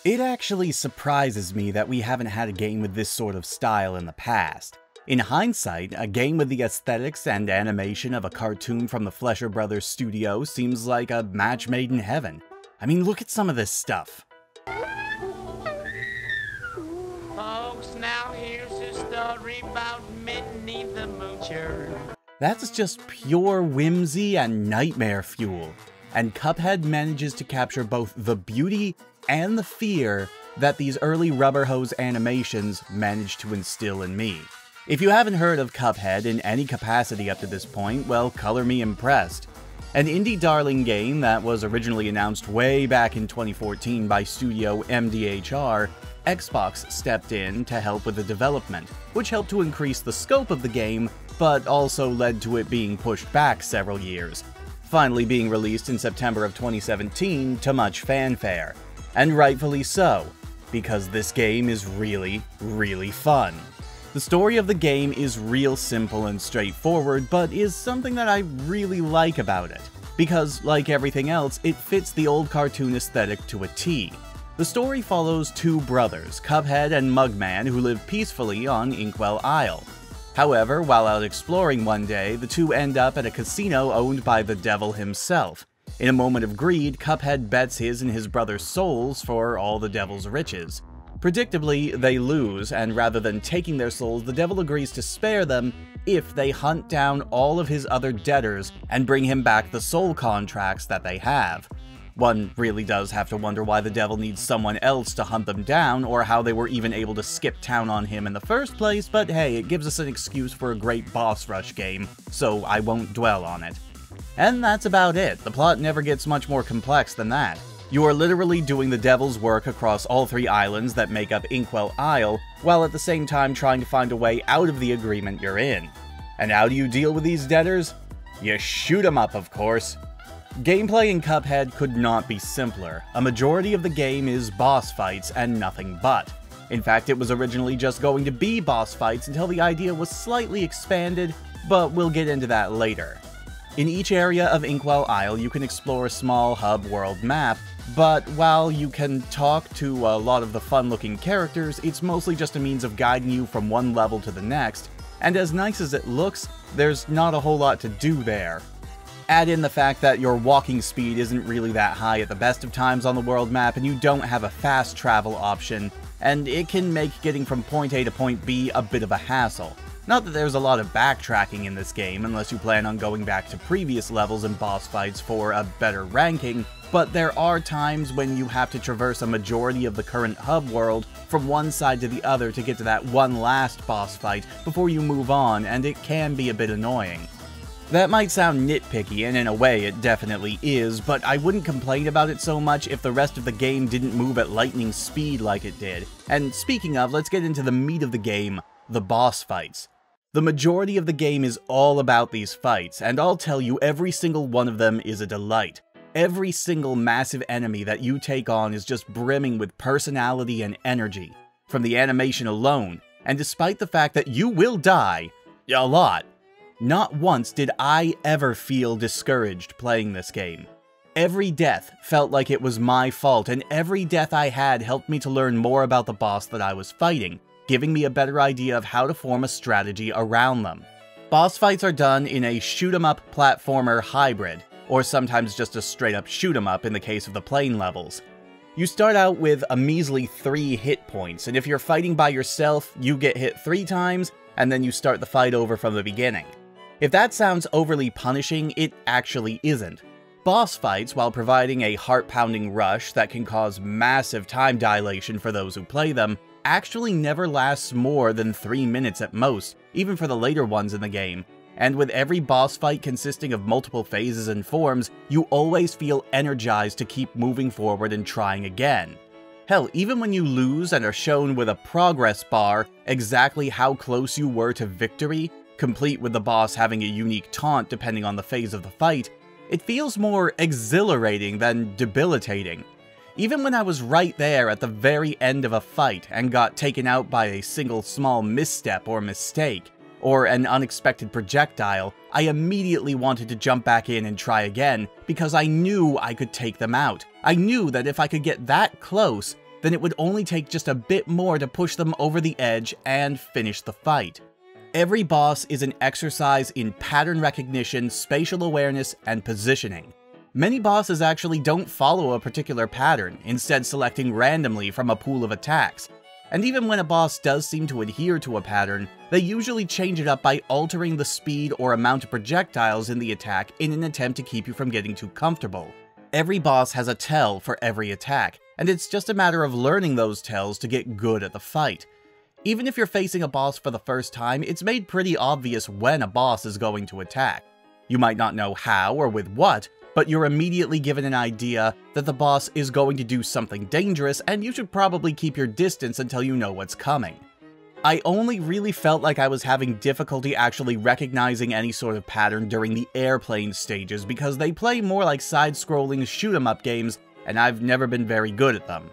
It actually surprises me that we haven't had a game with this sort of style in the past. In hindsight, a game with the aesthetics and animation of a cartoon from the Fleischer Brothers studio seems like a match made in heaven. I mean, look at some of this stuff. Folks, now here's a story about Minnie the Moocher. That's just pure whimsy and nightmare fuel. And Cuphead manages to capture both the beauty and the fear that these early rubber hose animations managed to instill in me. If you haven't heard of Cuphead in any capacity up to this point, well, color me impressed. An indie darling game that was originally announced way back in 2014 by Studio MDHR, Xbox stepped in to help with the development, which helped to increase the scope of the game, but also led to it being pushed back several years, finally being released in September of 2017 to much fanfare. And rightfully so, because this game is really, really fun. The story of the game is real simple and straightforward, but is something that I really like about it. Because, like everything else, it fits the old cartoon aesthetic to a T. The story follows two brothers, Cuphead and Mugman, who live peacefully on Inkwell Isle. However, while out exploring one day, the two end up at a casino owned by the devil himself. In a moment of greed, Cuphead bets his and his brother's souls for all the devil's riches. Predictably, they lose, and rather than taking their souls, the devil agrees to spare them if they hunt down all of his other debtors and bring him back the soul contracts that they have. One really does have to wonder why the devil needs someone else to hunt them down, or how they were even able to skip town on him in the first place, but hey, it gives us an excuse for a great boss rush game, so I won't dwell on it. And that's about it. The plot never gets much more complex than that. You are literally doing the devil's work across all three islands that make up Inkwell Isle, while at the same time trying to find a way out of the agreement you're in. And how do you deal with these debtors? You shoot 'em up, of course. Gameplay in Cuphead could not be simpler. A majority of the game is boss fights and nothing but. In fact, it was originally just going to be boss fights until the idea was slightly expanded, but we'll get into that later. In each area of Inkwell Isle, you can explore a small hub world map, but while you can talk to a lot of the fun-looking characters, it's mostly just a means of guiding you from one level to the next, and as nice as it looks, there's not a whole lot to do there. Add in the fact that your walking speed isn't really that high at the best of times on the world map, and you don't have a fast travel option, and it can make getting from point A to point B a bit of a hassle. Not that there's a lot of backtracking in this game, unless you plan on going back to previous levels and boss fights for a better ranking, but there are times when you have to traverse a majority of the current hub world from one side to the other to get to that one last boss fight before you move on, and it can be a bit annoying. That might sound nitpicky, and in a way it definitely is, but I wouldn't complain about it so much if the rest of the game didn't move at lightning speed like it did. And speaking of, let's get into the meat of the game, the boss fights. The majority of the game is all about these fights, and I'll tell you, every single one of them is a delight. Every single massive enemy that you take on is just brimming with personality and energy, from the animation alone, and despite the fact that you will die, a lot, not once did I ever feel discouraged playing this game. Every death felt like it was my fault, and every death I had helped me to learn more about the boss that I was fighting, giving me a better idea of how to form a strategy around them. Boss fights are done in a shoot-'em-up platformer hybrid, or sometimes just a straight-up shoot-'em-up in the case of the plane levels. You start out with a measly 3 hit points, and if you're fighting by yourself, you get hit 3 times, and then you start the fight over from the beginning. If that sounds overly punishing, it actually isn't. Boss fights, while providing a heart-pounding rush that can cause massive time dilation for those who play them, actually never lasts more than 3 minutes at most, even for the later ones in the game. And with every boss fight consisting of multiple phases and forms, you always feel energized to keep moving forward and trying again. Hell, even when you lose and are shown with a progress bar exactly how close you were to victory, complete with the boss having a unique taunt depending on the phase of the fight, it feels more exhilarating than debilitating. Even when I was right there at the very end of a fight and got taken out by a single small misstep or mistake, or an unexpected projectile, I immediately wanted to jump back in and try again, because I knew I could take them out. I knew that if I could get that close, then it would only take just a bit more to push them over the edge and finish the fight. Every boss is an exercise in pattern recognition, spatial awareness, and positioning. Many bosses actually don't follow a particular pattern, instead selecting randomly from a pool of attacks. And even when a boss does seem to adhere to a pattern, they usually change it up by altering the speed or amount of projectiles in the attack in an attempt to keep you from getting too comfortable. Every boss has a tell for every attack, and it's just a matter of learning those tells to get good at the fight. Even if you're facing a boss for the first time, it's made pretty obvious when a boss is going to attack. You might not know how or with what, but you're immediately given an idea that the boss is going to do something dangerous, and you should probably keep your distance until you know what's coming. I only really felt like I was having difficulty actually recognizing any sort of pattern during the airplane stages because they play more like side-scrolling shoot-'em-up games, and I've never been very good at them.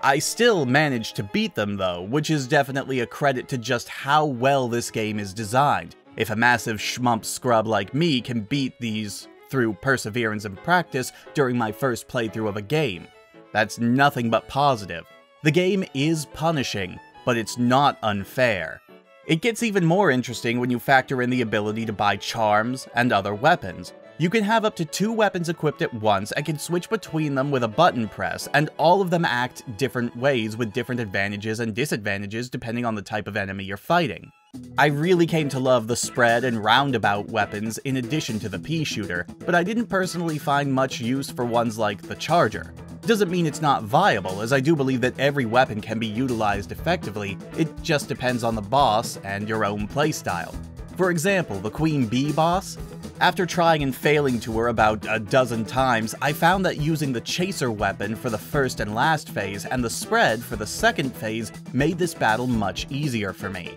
I still managed to beat them though, which is definitely a credit to just how well this game is designed. If a massive schmump scrub like me can beat these through perseverance and practice during my first playthrough of a game, that's nothing but positive. The game is punishing, but it's not unfair. It gets even more interesting when you factor in the ability to buy charms and other weapons. You can have up to 2 weapons equipped at once and can switch between them with a button press, and all of them act different ways with different advantages and disadvantages depending on the type of enemy you're fighting. I really came to love the spread and roundabout weapons in addition to the pea shooter, but I didn't personally find much use for ones like the charger. Doesn't mean it's not viable, as I do believe that every weapon can be utilized effectively, it just depends on the boss and your own playstyle. For example, the Queen Bee boss? After trying and failing to her about a dozen times, I found that using the chaser weapon for the first and last phase and the spread for the second phase made this battle much easier for me.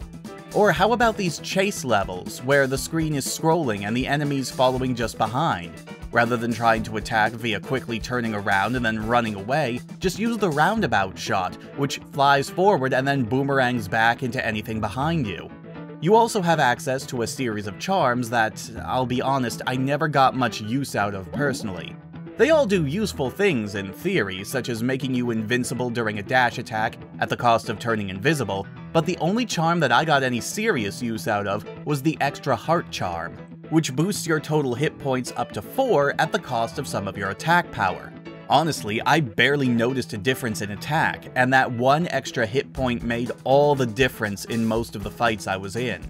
Or how about these chase levels, where the screen is scrolling and the enemies following just behind? Rather than trying to attack via quickly turning around and then running away, just use the roundabout shot, which flies forward and then boomerangs back into anything behind you. You also have access to a series of charms that, I'll be honest, I never got much use out of personally. They all do useful things in theory, such as making you invincible during a dash attack at the cost of turning invisible, but the only charm that I got any serious use out of was the extra heart charm, which boosts your total hit points up to 4 at the cost of some of your attack power. Honestly, I barely noticed a difference in attack, and that 1 extra hit point made all the difference in most of the fights I was in.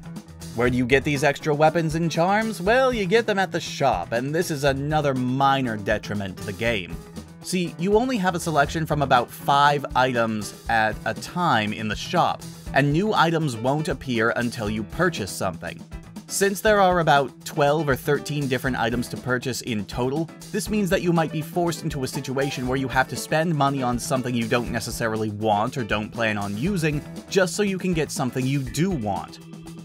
Where do you get these extra weapons and charms? Well, you get them at the shop, and this is another minor detriment to the game. See, you only have a selection from about 5 items at a time in the shop, and new items won't appear until you purchase something. Since there are about 12 or 13 different items to purchase in total, this means that you might be forced into a situation where you have to spend money on something you don't necessarily want or don't plan on using, just so you can get something you do want.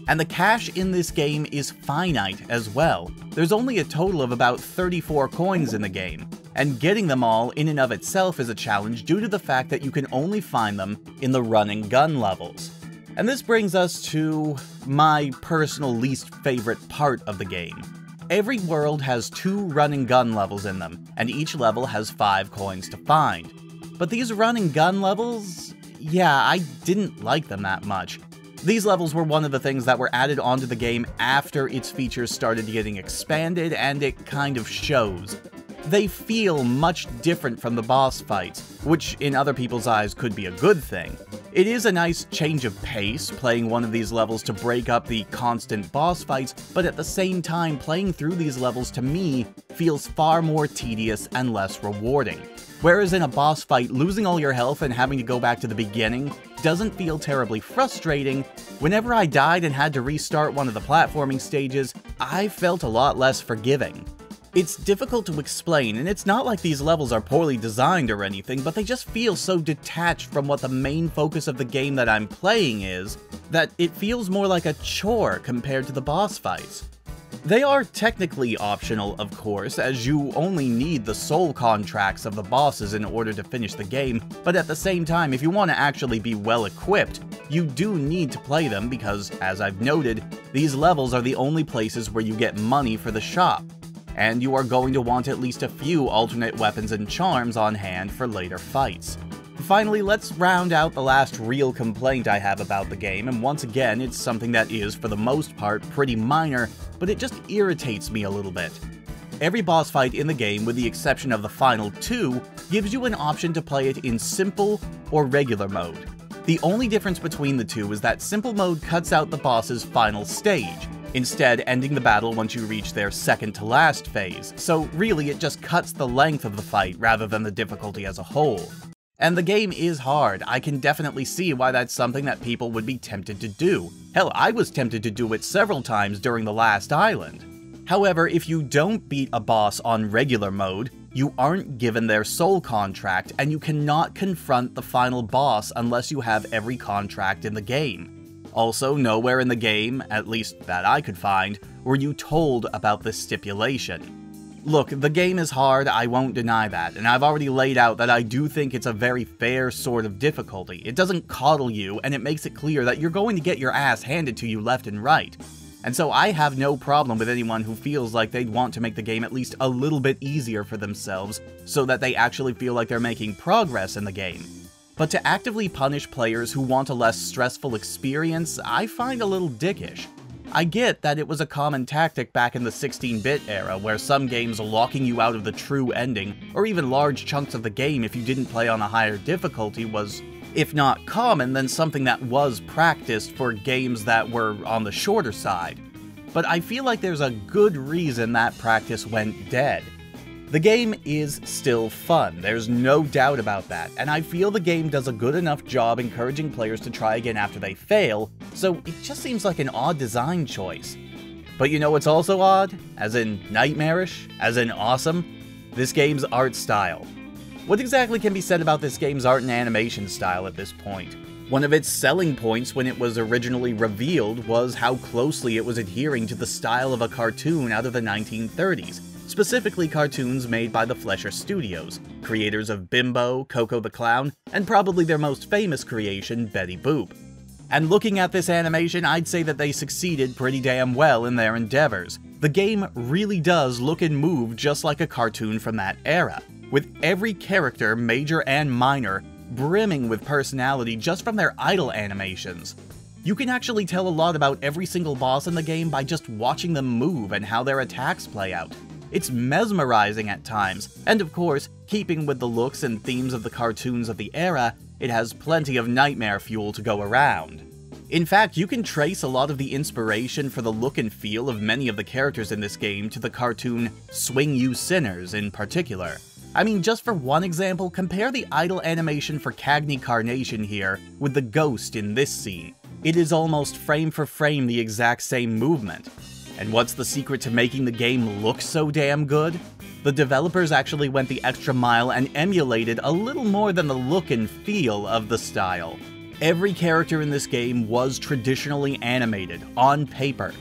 And the cash in this game is finite as well. There's only a total of about 34 coins in the game, and getting them all in and of itself is a challenge due to the fact that you can only find them in the run and gun levels. And this brings us to my personal least favorite part of the game. Every world has 2 run and gun levels in them, and each level has 5 coins to find. But these run and gun levels, yeah, I didn't like them that much. These levels were one of the things that were added onto the game after its features started getting expanded, and it kind of shows. They feel much different from the boss fights, which in other people's eyes could be a good thing. It is a nice change of pace, playing one of these levels to break up the constant boss fights, but at the same time, playing through these levels to me feels far more tedious and less rewarding. Whereas in a boss fight, losing all your health and having to go back to the beginning doesn't feel terribly frustrating. Whenever I died and had to restart one of the platforming stages, I felt a lot less forgiving. It's difficult to explain, and it's not like these levels are poorly designed or anything, but they just feel so detached from what the main focus of the game that I'm playing is, that it feels more like a chore compared to the boss fights. They are technically optional, of course, as you only need the soul contracts of the bosses in order to finish the game, but at the same time, if you want to actually be well equipped, you do need to play them because, as I've noted, these levels are the only places where you get money for the shop, and you are going to want at least a few alternate weapons and charms on hand for later fights. finally, let's round out the last real complaint I have about the game, and once again, it's something that is, for the most part, pretty minor, but it just irritates me a little bit. Every boss fight in the game, with the exception of the final two, gives you an option to play it in simple or regular mode. The only difference between the two is that simple mode cuts out the boss's final stage, instead ending the battle once you reach their second to last phase, so really it just cuts the length of the fight rather than the difficulty as a whole. And the game is hard. I can definitely see why that's something that people would be tempted to do. Hell, I was tempted to do it several times during the last island. However, if you don't beat a boss on regular mode, you aren't given their soul contract, and you cannot confront the final boss unless you have every contract in the game. Also, nowhere in the game, at least that I could find, were you told about this stipulation. Look, the game is hard, I won't deny that, and I've already laid out that I do think it's a very fair sort of difficulty. It doesn't coddle you, and it makes it clear that you're going to get your ass handed to you left and right. And so I have no problem with anyone who feels like they'd want to make the game at least a little bit easier for themselves, so that they actually feel like they're making progress in the game. But to actively punish players who want a less stressful experience, I find a little dickish. I get that it was a common tactic back in the 16-bit era, where some games locking you out of the true ending, or even large chunks of the game if you didn't play on a higher difficulty was, if not common, then something that was practiced for games that were on the shorter side. But I feel like there's a good reason that practice went dead. The game is still fun, there's no doubt about that, and I feel the game does a good enough job encouraging players to try again after they fail, so it just seems like an odd design choice. But you know what's also odd? As in nightmarish? As in awesome? This game's art style. What exactly can be said about this game's art and animation style at this point? One of its selling points when it was originally revealed was how closely it was adhering to the style of a cartoon out of the 1930s. Specifically cartoons made by the Fleischer Studios, creators of Bimbo, Coco the Clown, and probably their most famous creation, Betty Boop. And looking at this animation, I'd say that they succeeded pretty damn well in their endeavors. The game really does look and move just like a cartoon from that era, with every character, major and minor, brimming with personality just from their idle animations. You can actually tell a lot about every single boss in the game by just watching them move and how their attacks play out. It's mesmerizing at times, and of course, keeping with the looks and themes of the cartoons of the era, it has plenty of nightmare fuel to go around. In fact, you can trace a lot of the inspiration for the look and feel of many of the characters in this game to the cartoon Swing You Sinners in particular. I mean, just for one example, compare the idle animation for Cagney Carnation here with the ghost in this scene. It is almost frame for frame the exact same movement. And what's the secret to making the game look so damn good? The developers actually went the extra mile and emulated a little more than the look and feel of the style. Every character in this game was traditionally animated, on paper.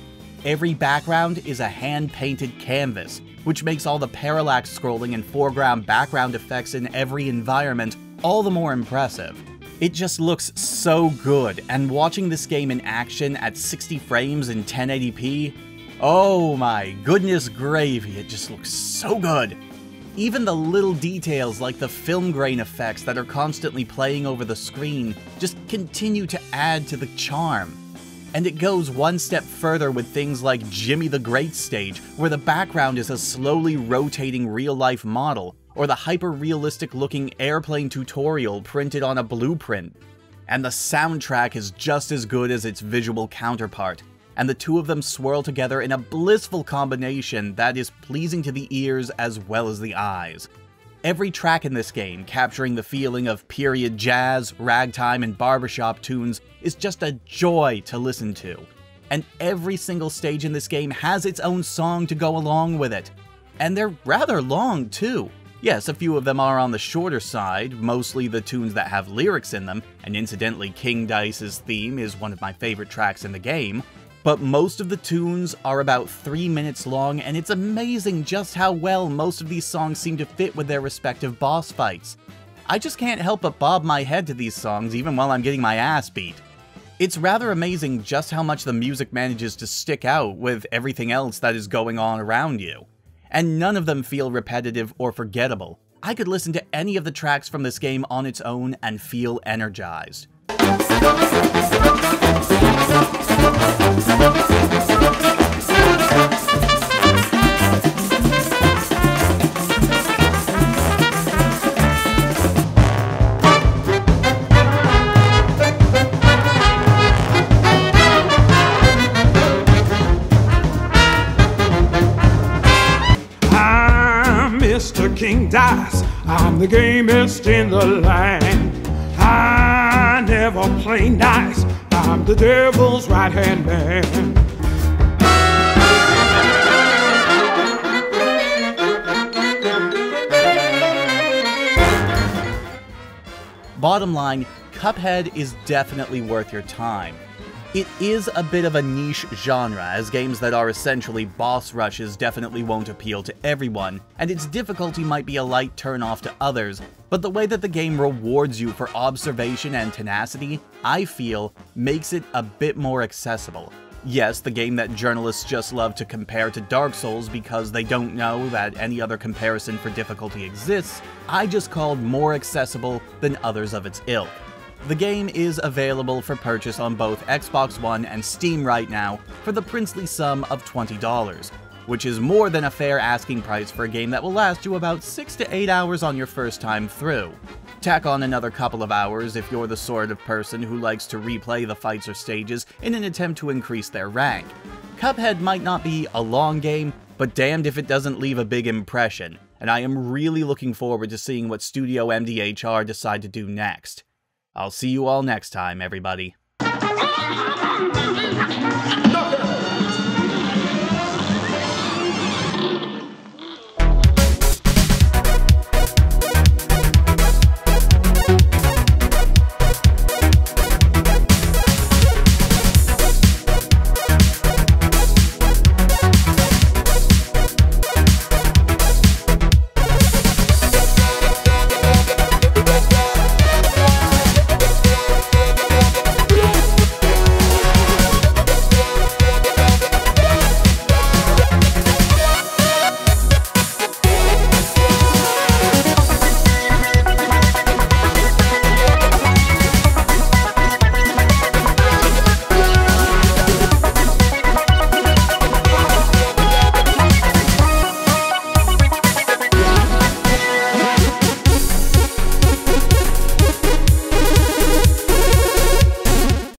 Every background is a hand-painted canvas, which makes all the parallax scrolling and foreground-background effects in every environment all the more impressive. It just looks so good, and watching this game in action at 60 frames in 1080p, oh my goodness gravy, it just looks so good. Even the little details like the film grain effects that are constantly playing over the screen just continue to add to the charm. And it goes one step further with things like Jimmy the Great stage, where the background is a slowly rotating real-life model, or the hyper-realistic looking airplane tutorial printed on a blueprint. And the soundtrack is just as good as its visual counterpart, and the two of them swirl together in a blissful combination that is pleasing to the ears as well as the eyes. Every track in this game, capturing the feeling of period jazz, ragtime, and barbershop tunes, is just a joy to listen to. And every single stage in this game has its own song to go along with it. And they're rather long, too. Yes, a few of them are on the shorter side, mostly the tunes that have lyrics in them, and incidentally, King Dice's theme is one of my favorite tracks in the game. But most of the tunes are about 3 minutes long, and it's amazing just how well most of these songs seem to fit with their respective boss fights. I just can't help but bob my head to these songs even while I'm getting my ass beat. It's rather amazing just how much the music manages to stick out with everything else that is going on around you. And none of them feel repetitive or forgettable. I could listen to any of the tracks from this game on its own and feel energized. Mr. King Dice, I'm the gamest in the land. I never play nice, I'm the devil's right-hand man. Bottom line, Cuphead is definitely worth your time. It is a bit of a niche genre, as games that are essentially boss rushes definitely won't appeal to everyone, and its difficulty might be a light turn-off to others, but the way that the game rewards you for observation and tenacity, I feel, makes it a bit more accessible. Yes, the game that journalists just love to compare to Dark Souls because they don't know that any other comparison for difficulty exists, I just called more accessible than others of its ilk. The game is available for purchase on both Xbox One and Steam right now for the princely sum of $20, which is more than a fair asking price for a game that will last you about 6 to 8 hours on your first time through. Tack on another couple of hours if you're the sort of person who likes to replay the fights or stages in an attempt to increase their rank. Cuphead might not be a long game, but damned if it doesn't leave a big impression, and I am really looking forward to seeing what Studio MDHR decide to do next. I'll see you all next time, everybody.